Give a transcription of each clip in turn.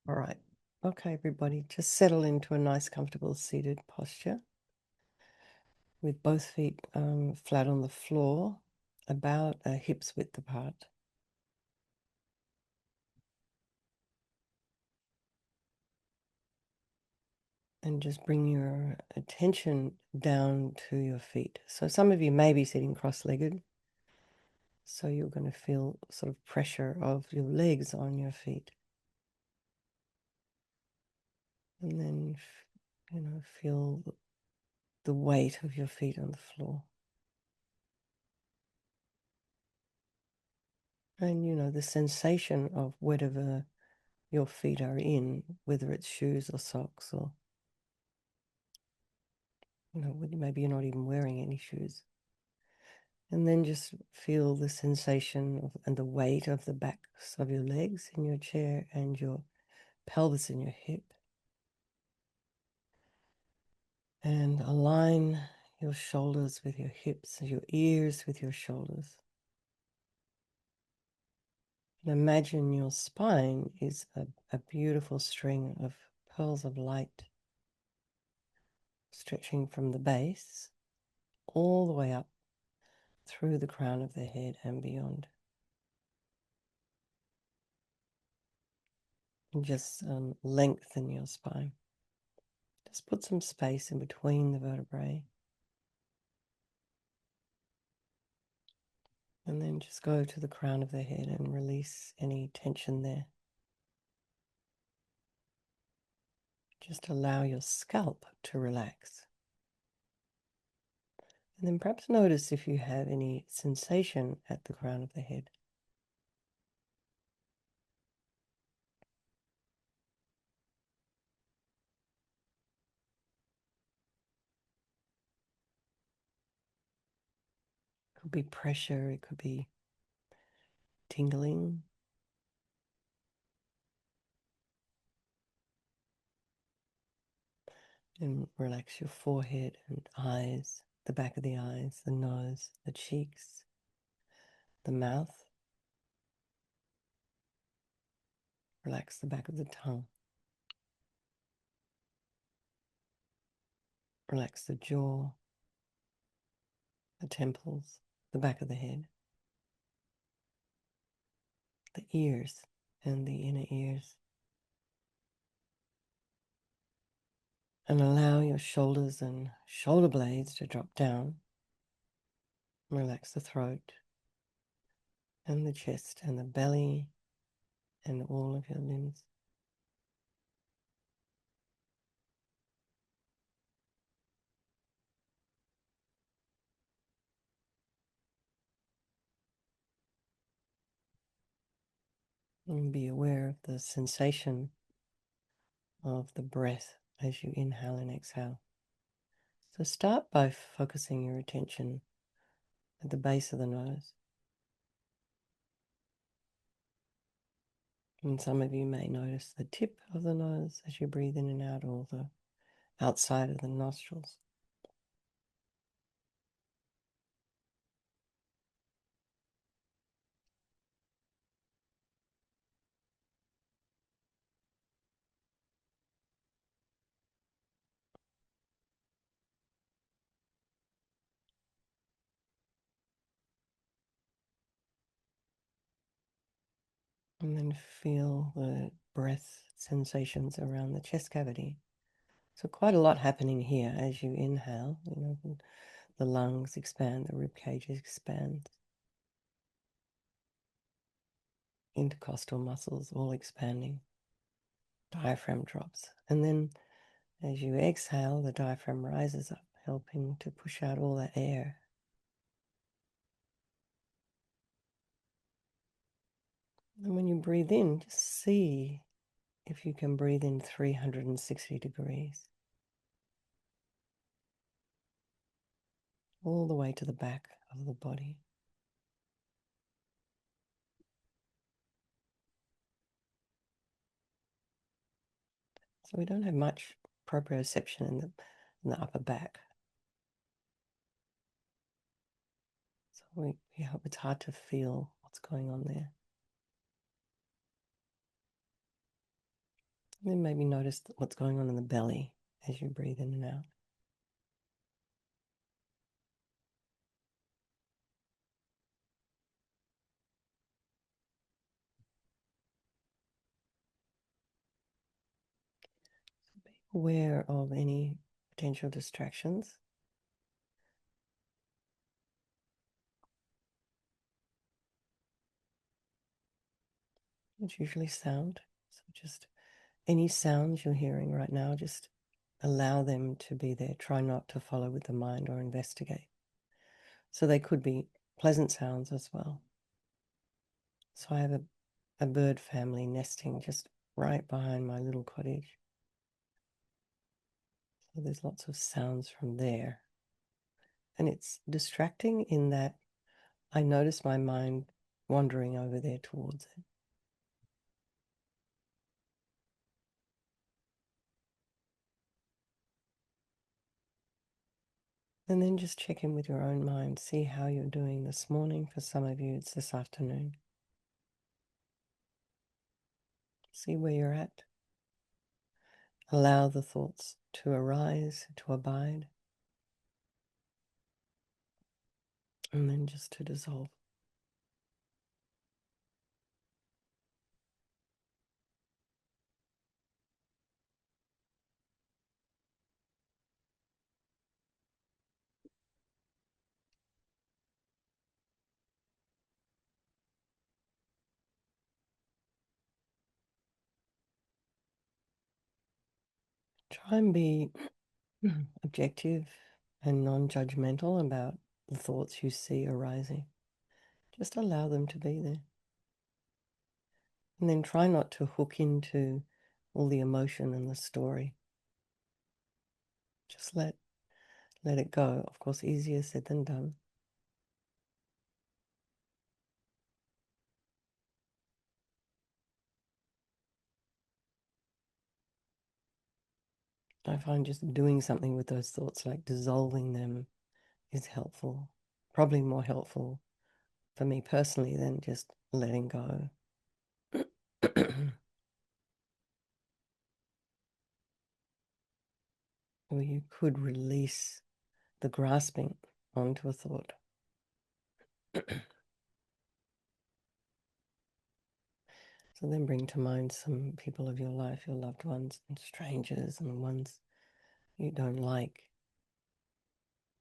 All right. Okay, everybody, just settle into a nice, comfortable seated posture with both feet flat on the floor, about hips width apart. And just bring your attention down to your feet. So some of you may be sitting cross-legged, so you're going to feel sort of pressure of your legs on your feet. And then, feel the weight of your feet on the floor. And, the sensation of whatever your feet are in, whether it's shoes or socks or, maybe you're not even wearing any shoes. And then just feel the sensation of, and the weight of the backs of your legs in your chair and your pelvis in your hip. And align your shoulders with your hips, your ears with your shoulders. And imagine your spine is a beautiful string of pearls of light stretching from the base all the way up through the crown of the head and beyond. And just lengthen your spine. Just put some space in between the vertebrae. And then just go to the crown of the head and release any tension there. Just allow your scalp to relax. And then perhaps notice if you have any sensation at the crown of the head. It could be pressure, it could be tingling. And relax your forehead and eyes, the back of the eyes, the nose, the cheeks, the mouth. Relax the back of the tongue. Relax the jaw, the temples, the back of the head, the ears and the inner ears. And allow your shoulders and shoulder blades to drop down. Relax the throat and the chest and the belly and all of your limbs. And be aware of the sensation of the breath as you inhale and exhale. So start by focusing your attention at the base of the nose. And some of you may notice the tip of the nose as you breathe in and out, or the outside of the nostrils. And then feel the breath sensations around the chest cavity. So quite a lot happening here as you inhale. The lungs expand, the rib cage expands, intercostal muscles all expanding, diaphragm drops. And then as you exhale, the diaphragm rises up, helping to push out all that air. And when you breathe in, just see if you can breathe in 360 degrees, all the way to the back of the body. So we don't have much proprioception in the upper back. So we hope it's hard to feel what's going on there. Then maybe notice what's going on in the belly as you breathe in and out. Be aware of any potential distractions. It's usually sound. So just any sounds you're hearing right now, just allow them to be there. Try not to follow with the mind or investigate. So they could be pleasant sounds as well. So I have a bird family nesting just right behind my little cottage. So there's lots of sounds from there. And it's distracting in that I notice my mind wandering over there towards it. And then just check in with your own mind. See how you're doing this morning. For some of you, it's this afternoon. See where you're at. Allow the thoughts to arise, to abide, and then just to dissolve. Try and be objective and non-judgmental about the thoughts you see arising. Just allow them to be there. And then try not to hook into all the emotion and the story. Just let it go. Of course, easier said than done. I find just doing something with those thoughts, like dissolving them, is helpful. Probably more helpful for me personally than just letting go. Or you could release the grasping onto a thought. So then bring to mind some people of your life, your loved ones, and strangers, and the ones you don't like.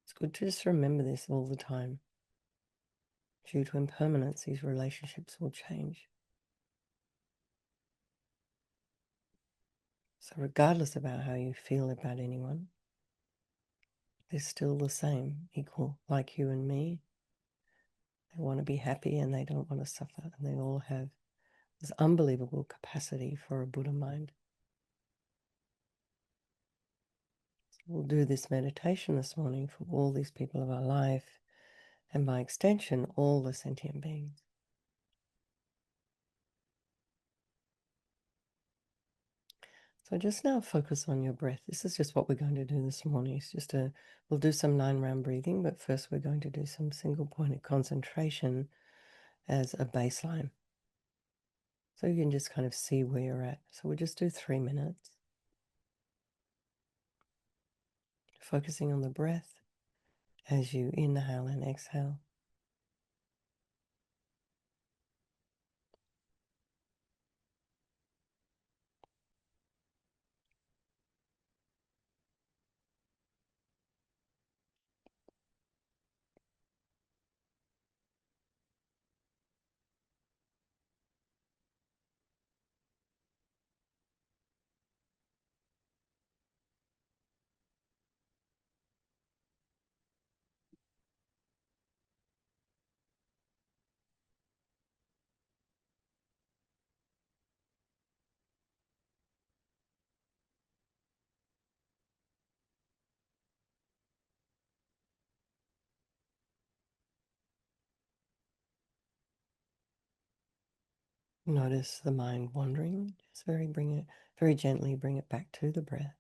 It's good to just remember this all the time. Due to impermanence, these relationships will change. So regardless about how you feel about anyone, they're still the same, equal, like you and me. They want to be happy and they don't want to suffer. And they all have this unbelievable capacity for a Buddha mind. So we'll do this meditation this morning for all these people of our life, and by extension, all the sentient beings. So just now focus on your breath. This is just what we're going to do this morning. It's just we'll do some 9-round breathing, but first we're going to do some single pointed concentration as a baseline. So you can just kind of see where you're at. So we'll just do 3 minutes. Focusing on the breath as you inhale and exhale. Notice the mind wandering. Just very gently bring it back to the breath.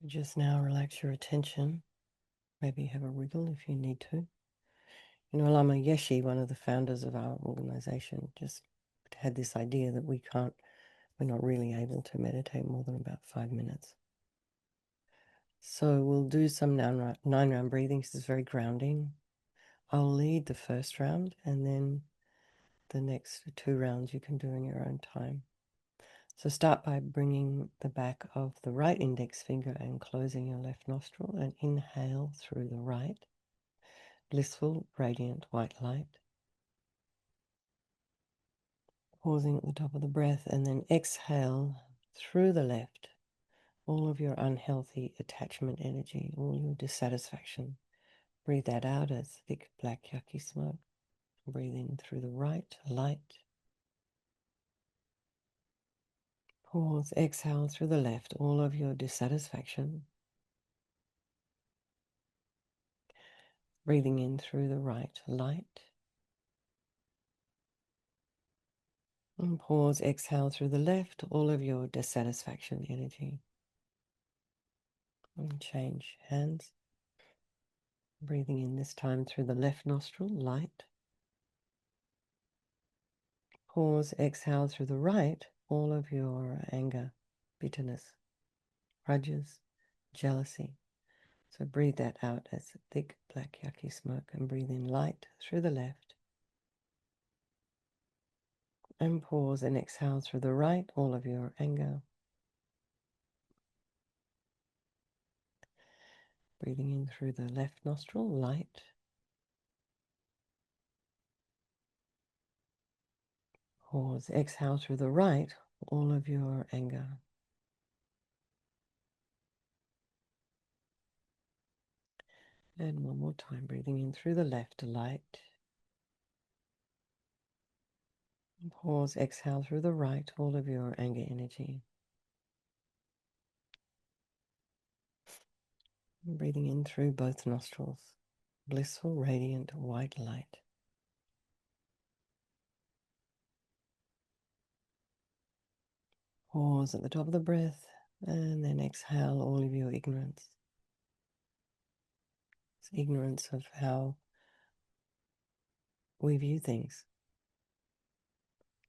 Just now relax your attention. Maybe have a wriggle if you need to. You know, Lama Yeshe, one of the founders of our organization, just had this idea that we're not really able to meditate more than about 5 minutes. So we'll do some 9-round breathing. This is very grounding. I'll lead the first round, and then the next 2 rounds you can do in your own time. So start by bringing the back of the right index finger and closing your left nostril, and inhale through the right. Blissful, radiant white light. Pausing at the top of the breath, and then exhale through the left all of your unhealthy attachment energy, all your dissatisfaction. Breathe that out as thick, black, yucky smoke. Breathe in through the right, light. Pause, exhale through the left all of your dissatisfaction. Breathing in through the right, light. And pause, exhale through the left all of your dissatisfaction energy. And change hands. Breathing in this time through the left nostril, light. Pause, exhale through the right all of your anger, bitterness, grudges, jealousy. So breathe that out as thick, black, yucky smoke, and breathe in light through the left. And pause and exhale through the right all of your anger. Breathing in through the left nostril, light. Pause, exhale through the right all of your anger. And one more time, breathing in through the left, light. Pause, exhale through the right, all of your anger energy. Breathing in through both nostrils, blissful, radiant, white light. Pause at the top of the breath, and then exhale all of your ignorance. It's ignorance of how we view things.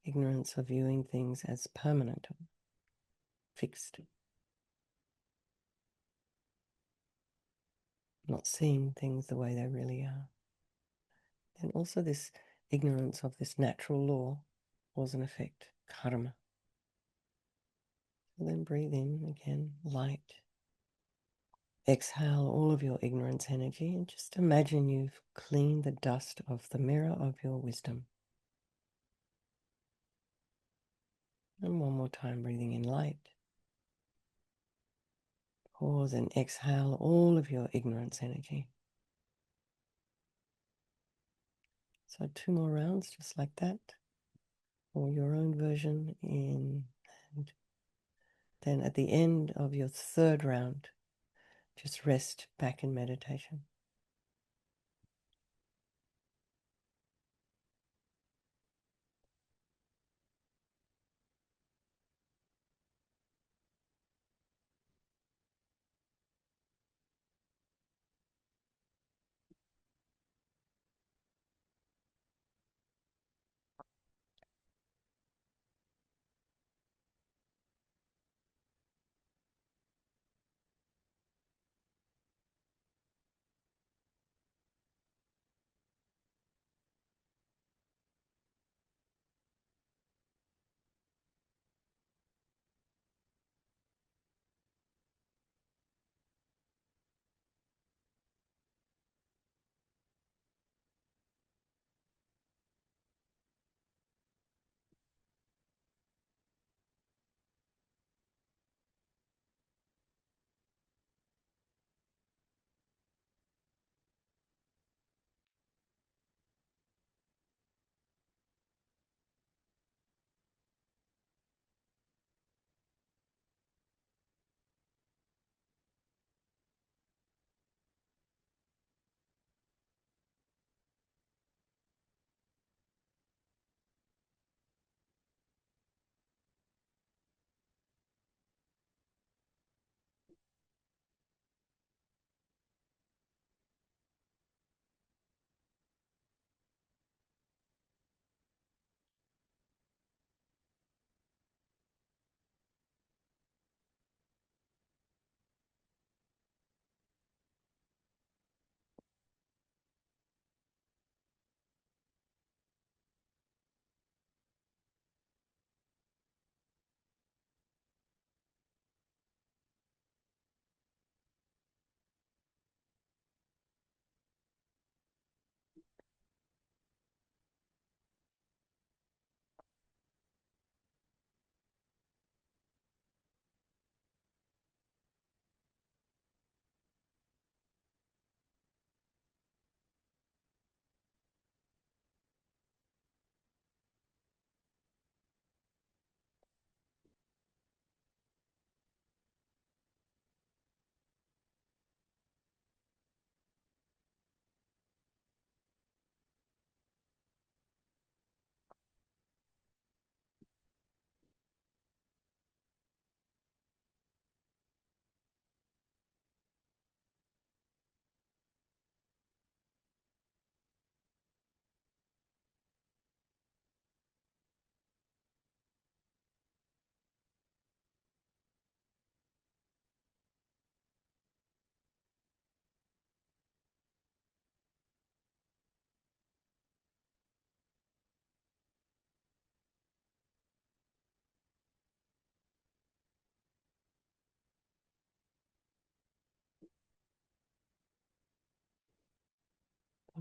Ignorance of viewing things as permanent, fixed. Not seeing things the way they really are. And also this ignorance of this natural law, cause and effect, karma. So then breathe in again, light. Exhale all of your ignorance energy and just imagine you've cleaned the dust off the mirror of your wisdom. And one more time, breathing in light. Pause and exhale all of your ignorance energy. So 2 more rounds just like that, or your own version in. And then at the end of your 3rd round, just rest back in meditation.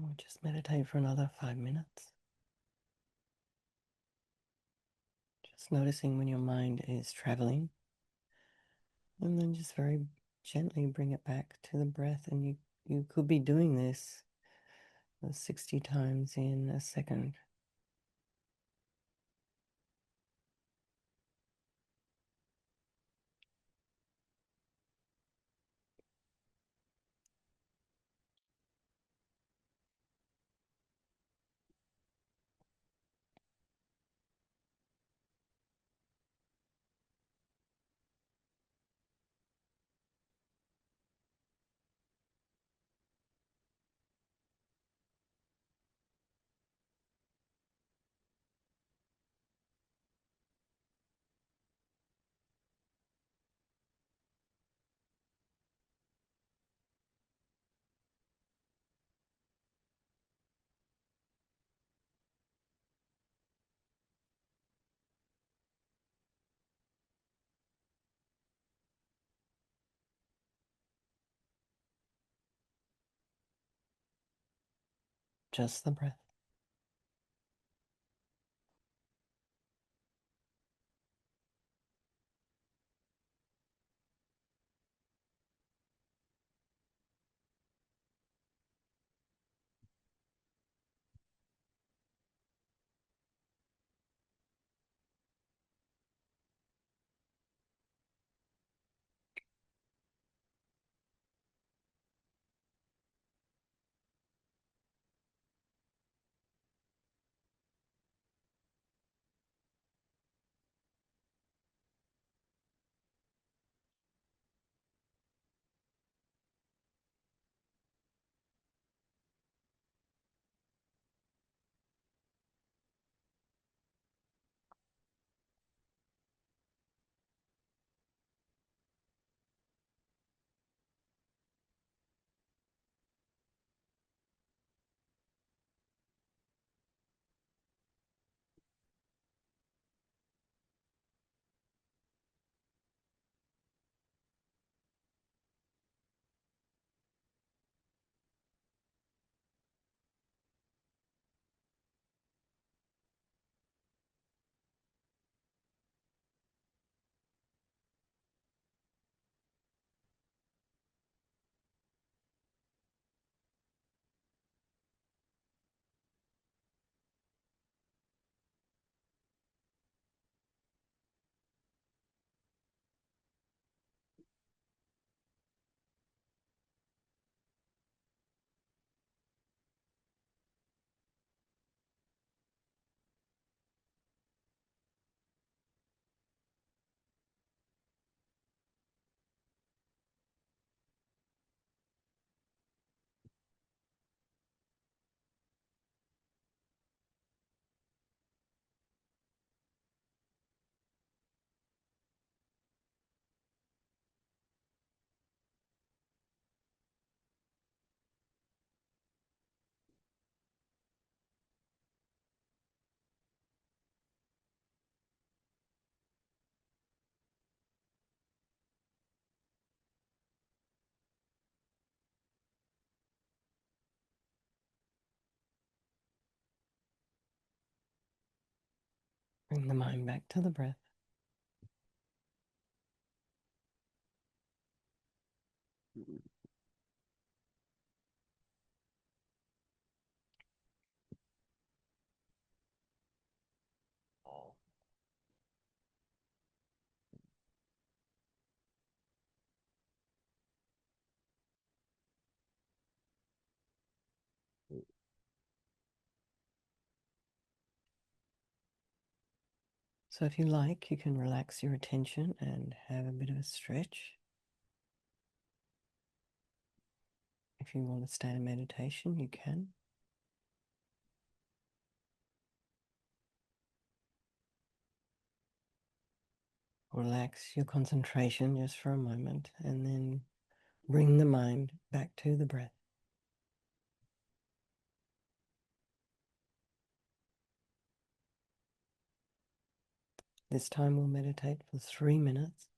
Or just meditate for another 5 minutes. Just noticing when your mind is traveling, and then just very gently bring it back to the breath. And you could be doing this 60 times in a second. Just the breath. Bring the mind back to the breath. So if you like, you can relax your attention and have a bit of a stretch. If you want to stay in meditation, you can. Relax your concentration just for a moment and then bring the mind back to the breath. This time we'll meditate for 3 minutes.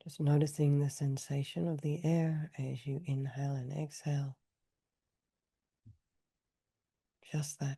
Just noticing the sensation of the air as you inhale and exhale. Just that.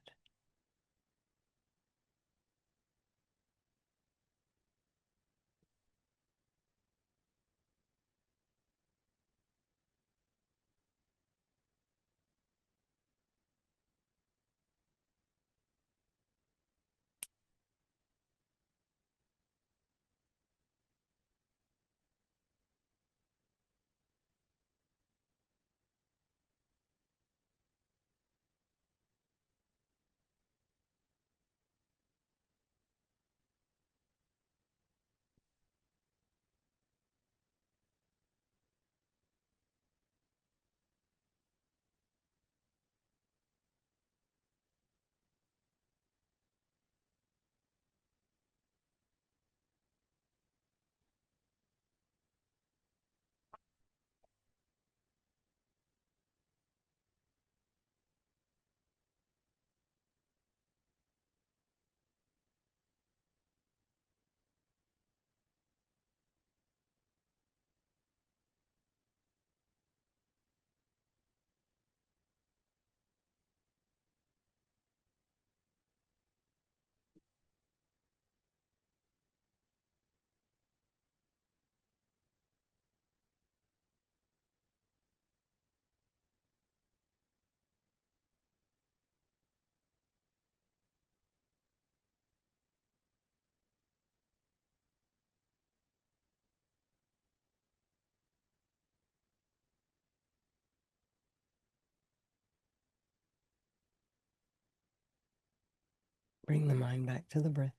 Bring the mind back to the breath.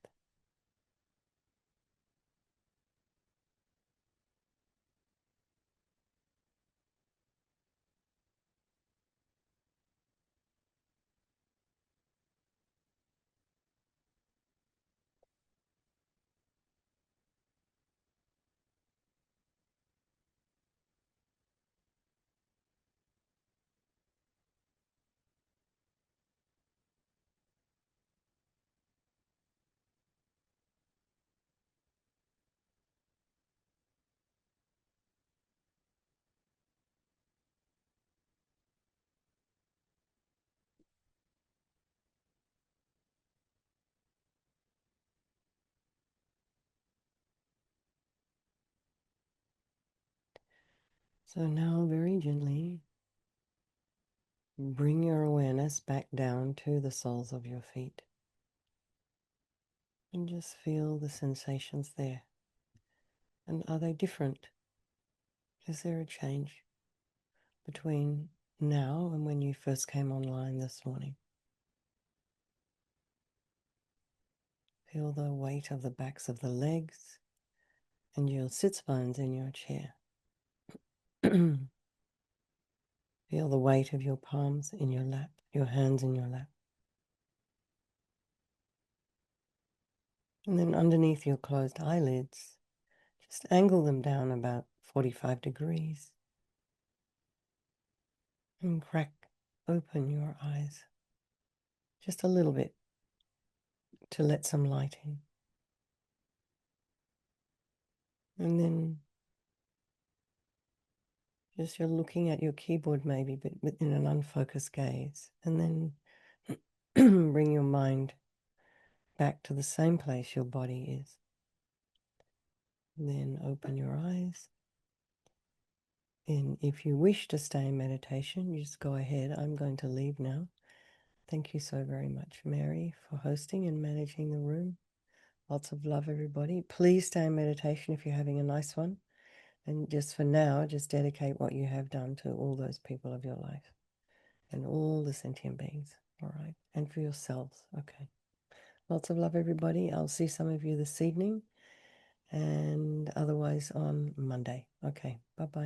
So now very gently bring your awareness back down to the soles of your feet and just feel the sensations there. And are they different? Is there a change between now and when you first came online this morning? Feel the weight of the backs of the legs and your sits bones in your chair. Feel the weight of your palms in your lap, your hands in your lap. And then underneath your closed eyelids, just angle them down about 45 degrees and crack open your eyes just a little bit to let some light in. And then just you're looking at your keyboard maybe, but in an unfocused gaze. And then bring your mind back to the same place your body is. And then open your eyes. And if you wish to stay in meditation, you just go ahead. I'm going to leave now. Thank you so very much, Mary, for hosting and managing the room. Lots of love, everybody. Please stay in meditation if you're having a nice one. And just for now, just dedicate what you have done to all those people of your life and all the sentient beings. All right. And for yourselves. Okay. Lots of love, everybody. I'll see some of you this evening and otherwise on Monday. Okay. Bye-bye.